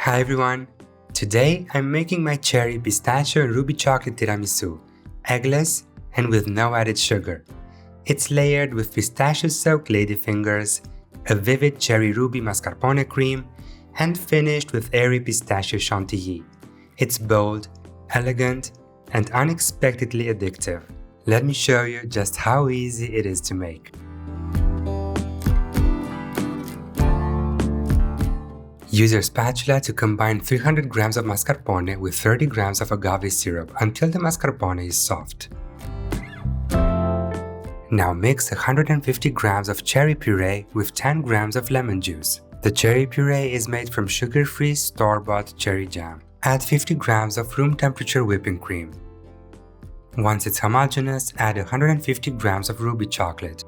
Hi everyone! Today I'm making my cherry pistachio and ruby chocolate tiramisu, eggless and with no added sugar. It's layered with pistachio-soaked ladyfingers, a vivid cherry ruby mascarpone cream, and finished with airy pistachio chantilly. It's bold, elegant, and unexpectedly addictive. Let me show you just how easy it is to make. Use your spatula to combine 300 grams of mascarpone with 30 grams of agave syrup until the mascarpone is soft. Now mix 150 grams of cherry puree with 10 grams of lemon juice. The cherry puree is made from sugar-free store-bought cherry jam. Add 50 grams of room temperature whipping cream. Once it's homogeneous, add 150 grams of ruby chocolate.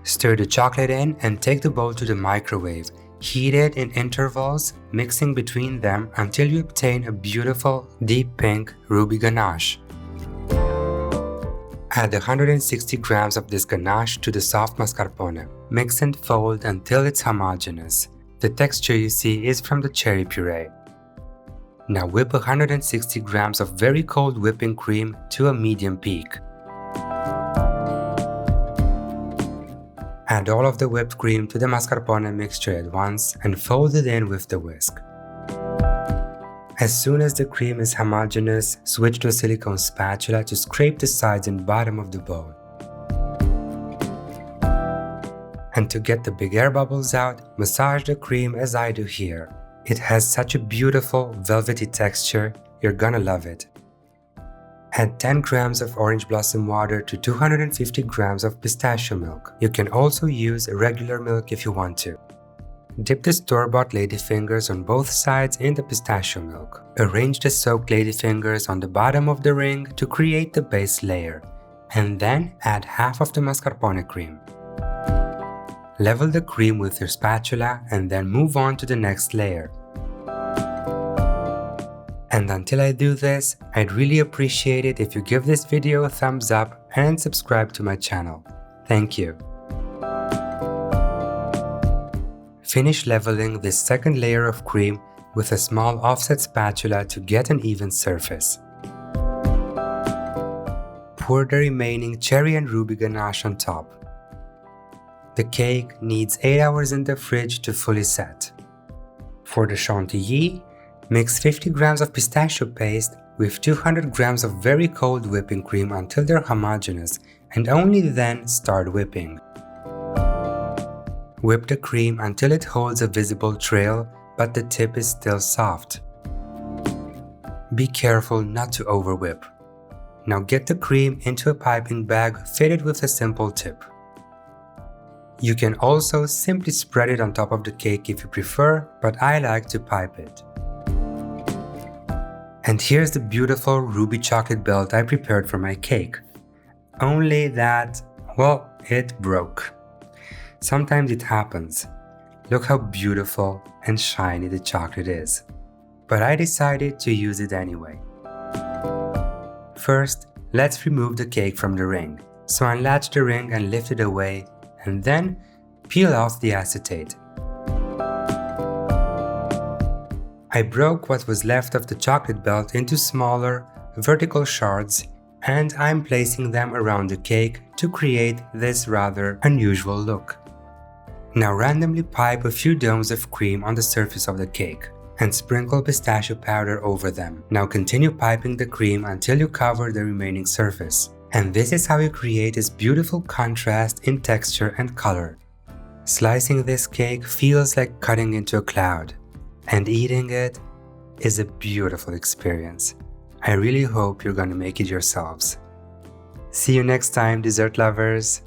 Stir the chocolate in and take the bowl to the microwave. Heat it in intervals, mixing between them until you obtain a beautiful, deep pink ruby ganache. Add 160 grams of this ganache to the soft mascarpone. Mix and fold until it's homogeneous. The texture you see is from the cherry puree. Now whip 160 grams of very cold whipping cream to a medium peak. Add all of the whipped cream to the mascarpone mixture at once and fold it in with the whisk. As soon as the cream is homogeneous, switch to a silicone spatula to scrape the sides and bottom of the bowl. And to get the big air bubbles out, massage the cream as I do here. It has such a beautiful, velvety texture, you're gonna love it. Add 10 grams of orange blossom water to 250 grams of pistachio milk. You can also use regular milk if you want to. Dip the store-bought ladyfingers on both sides in the pistachio milk. Arrange the soaked ladyfingers on the bottom of the ring to create the base layer, and then add half of the mascarpone cream. Level the cream with your spatula and then move on to the next layer. And until I do this, I'd really appreciate it if you give this video a thumbs up and subscribe to my channel. Thank you. Finish leveling this second layer of cream with a small offset spatula to get an even surface. Pour the remaining cherry and ruby ganache on top. The cake needs 8 hours in the fridge to fully set. For the chantilly, mix 50 grams of pistachio paste with 200 grams of very cold whipping cream until they're homogeneous, and only then start whipping. Whip the cream until it holds a visible trail, but the tip is still soft. Be careful not to overwhip. Now get the cream into a piping bag fitted with a simple tip. You can also simply spread it on top of the cake if you prefer, but I like to pipe it. And here's the beautiful ruby chocolate belt I prepared for my cake. Only that, well, it broke. Sometimes it happens. Look how beautiful and shiny the chocolate is. But I decided to use it anyway. First, let's remove the cake from the ring. So unlatch the ring and lift it away, and then peel off the acetate. I broke what was left of the chocolate belt into smaller, vertical shards, and I'm placing them around the cake to create this rather unusual look. Now randomly pipe a few domes of cream on the surface of the cake and sprinkle pistachio powder over them. Now continue piping the cream until you cover the remaining surface. And this is how you create this beautiful contrast in texture and color. Slicing this cake feels like cutting into a cloud. And eating it is a beautiful experience. I really hope you're gonna make it yourselves. See you next time, dessert lovers!